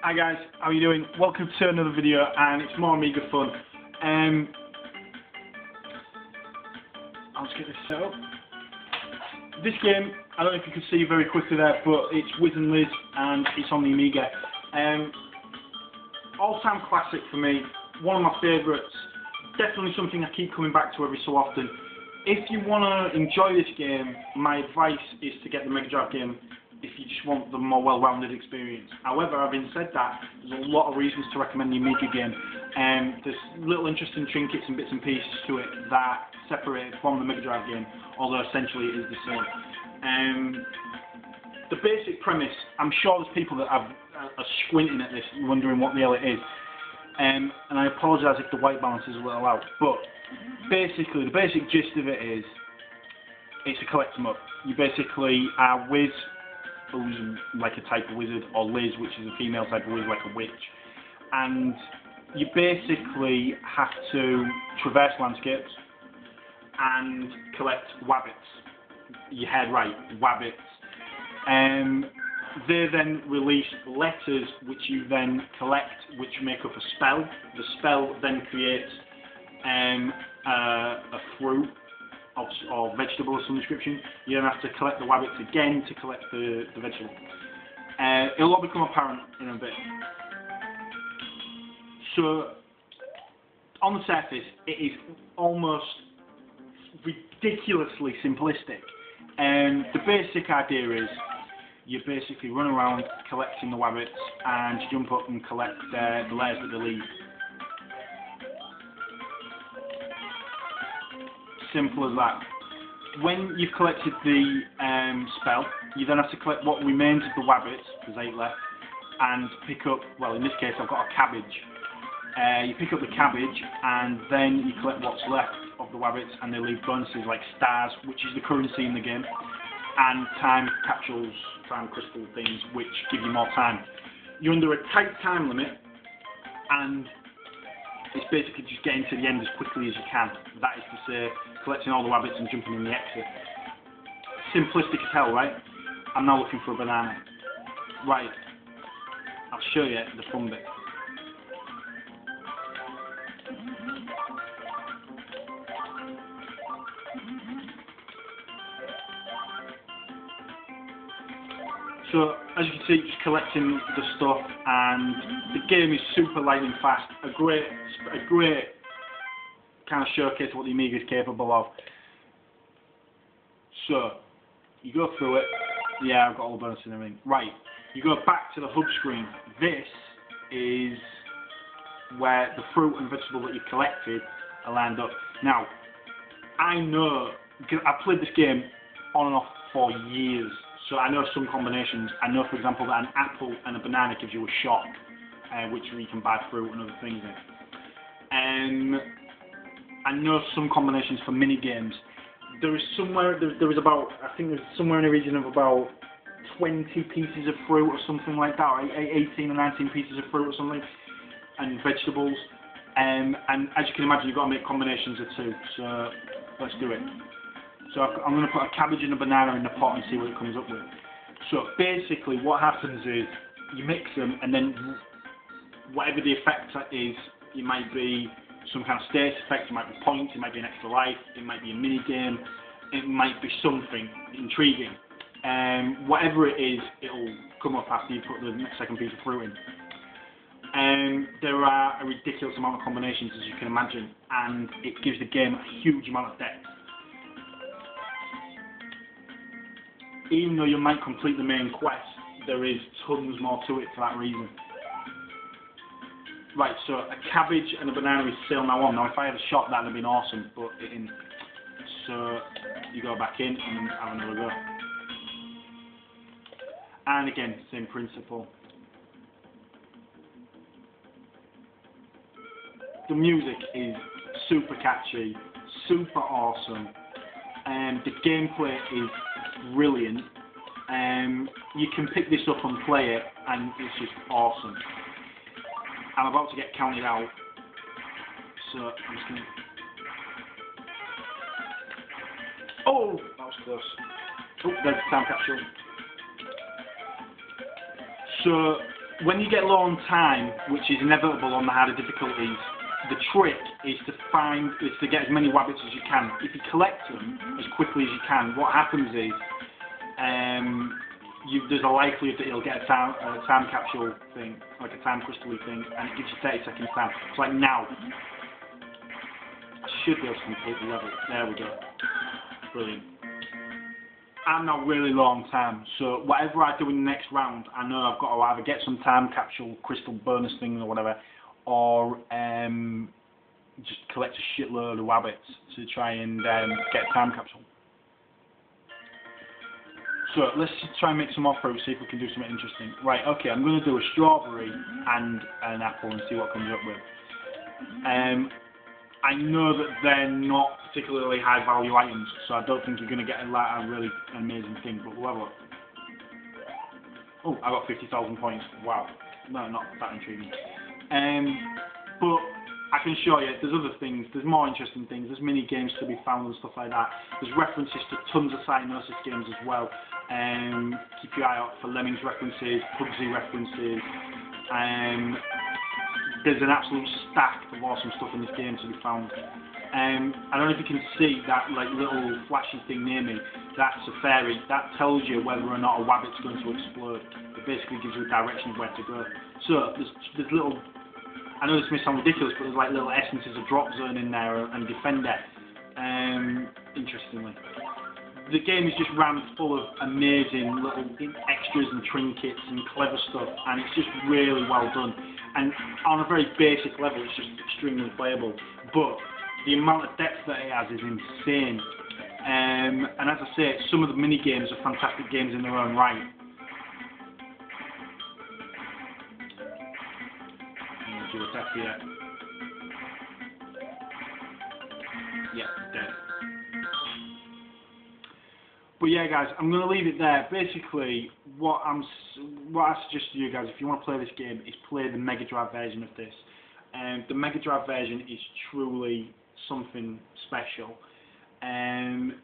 Hi guys, how are you doing? Welcome to another video, and it's more Amiga fun. I'll just get this set up. This game, I don't know if you can see very quickly there, but it's Wiz and Liz, and it's on the Amiga. All-time classic for me, one of my favourites. Definitely something I keep coming back to every so often. If you want to enjoy this game, my advice is to get the Mega Drive game if you just want the more well-rounded experience. However, having said that, there's a lot of reasons to recommend the Amiga game. There's little interesting trinkets and bits and pieces to it that separate it from the Mega Drive game, although essentially it is the same. The basic premise, I'm sure there's people that are squinting at this, wondering what the hell it is. And I apologise if the white balance is a little out, but basically, the basic gist of it is, it's a collect 'em up. You basically are Wiz, who's like a type of wizard, or Liz, which is a female type of wizard, like a witch. And you basically have to traverse landscapes and collect wabbits. You heard right, wabbits. They then release letters which you then collect, which make up a spell. The spell then creates a fruit or vegetable of some description. You then have to collect the wabbits again to collect the vegetable. It'll all become apparent in a bit. So, on the surface, it is almost ridiculously simplistic. The basic idea is you basically run around collecting the wabbits and jump up and collect the letters that they leave. Simple as that. When you've collected the spell, you then have to collect what remains of the wabbits, there's 8 left, and pick up, well in this case I've got a cabbage. You pick up the cabbage and then you collect what's left of the wabbits, and they leave bonuses like stars, which is the currency in the game, and time capsules, time crystal things, which give you more time. You're under a tight time limit, and it's basically just getting to the end as quickly as you can. That is to say, collecting all the wabbits and jumping in the exit. Simplistic as hell, right? I'm now looking for a banana. Right, I'll show you the fun bit. So, as you can see, just collecting the stuff, and the game is super lightning fast. A great kind of showcase of what the Amiga is capable of. So, you go through it. Yeah, I've got all the bonuses and everything. Right, you go back to the hub screen. This is where the fruit and vegetable that you've collected are lined up. Now, I know, because I've played this game on and off for years. So I know some combinations. I know, for example, that an apple and a banana gives you a shot, which you can buy fruit and other things in. I know some combinations for mini games. There is about, I think there's somewhere in the region of about 20 pieces of fruit or something like that, or 18 or 19 pieces of fruit or something, and vegetables. And as you can imagine, you've got to make combinations of 2. So let's do it. So I'm going to put a cabbage and a banana in the pot and see what it comes up with. So basically what happens is you mix them, and then whatever the effect is, it might be some kind of status effect, it might be points, it might be an extra life, it might be a mini game, it might be something intriguing. Whatever it is, it'll come up after you put the second piece of fruit in. There are a ridiculous amount of combinations, as you can imagine, and it gives the game a huge amount of depth. Even though you might complete the main quest, there is tons more to it for that reason. Right, so a cabbage and a banana is still now on. Now if I had a shot, that would have been awesome, but it didn't. So you go back in and have another go. And again, same principle. The music is super catchy, super awesome, and the gameplay is brilliant. You can pick this up and play it, and it's just awesome. I'm about to get counted out, so I'm just going to... Oh, that was close. Oh, there's the time capsule. So when you get low on time, which is inevitable on the harder difficulties, the trick is to get as many wabbits as you can. If you collect them as quickly as you can, what happens is there's a likelihood that you'll get a time capsule thing, like a time crystal thing, and it gives you 30 seconds time. It's like now. I should be able to complete the level. There we go. Brilliant. I'm not really low on time, so whatever I do in the next round, I know I've got to either get some time capsule crystal bonus thing or whatever, or just collect a shitload of wabbits to try and get a time capsule. So let's try and make some more fruit, see if we can do something interesting. Right, okay, I'm going to do a strawberry and an apple and see what comes up with. I know that they're not particularly high value items, so I don't think you're going to get a really amazing thing, but we'll have a look. Oh, I got 50,000 points. Wow. No, not that intriguing. But I can show you, there's other things, there's more interesting things, there's mini games to be found and stuff like that. There's references to tons of Cyanosis games as well. Keep your eye out for Lemmings references, Pugsy references. There's an absolute stack of awesome stuff in this game to be found. I don't know if you can see that like little flashy thing near me. That's a fairy. That tells you whether or not a wabbit's going to explode. It basically gives you a direction of where to go. So there's little. I know this may sound ridiculous, but there's like little essences of drop zone in there and defender. Interestingly, the game is just rammed full of amazing little extras and trinkets and clever stuff, and it's just really well done. And on a very basic level, it's just extremely playable. But the amount of depth that it has is insane. And as I say, some of the mini games are fantastic games in their own right. Do a test here. Yeah, dead. But yeah, guys, I'm going to leave it there. Basically, what I suggest to you guys, if you want to play this game, is play the Mega Drive version of this. The Mega Drive version is truly something special.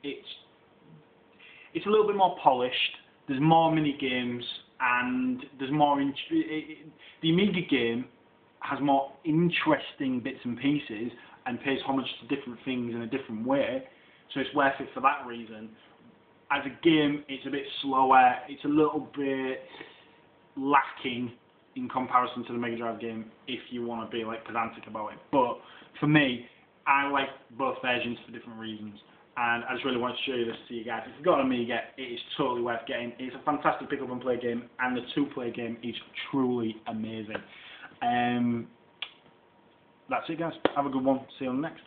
It's a little bit more polished. There's more mini games, and there's more. The Amiga game has more interesting bits and pieces and pays homage to different things in a different way, so it's worth it for that reason. As a game, it's a bit slower, it's a little bit lacking in comparison to the Mega Drive game if you want to be like pedantic about it. But for me, I like both versions for different reasons, and I just really want to show you this to you guys. If you've got an Amiga, it is totally worth getting. It's a fantastic pick up and play game, and the 2-player game is truly amazing. That's it, guys. Have a good one. See you on the next.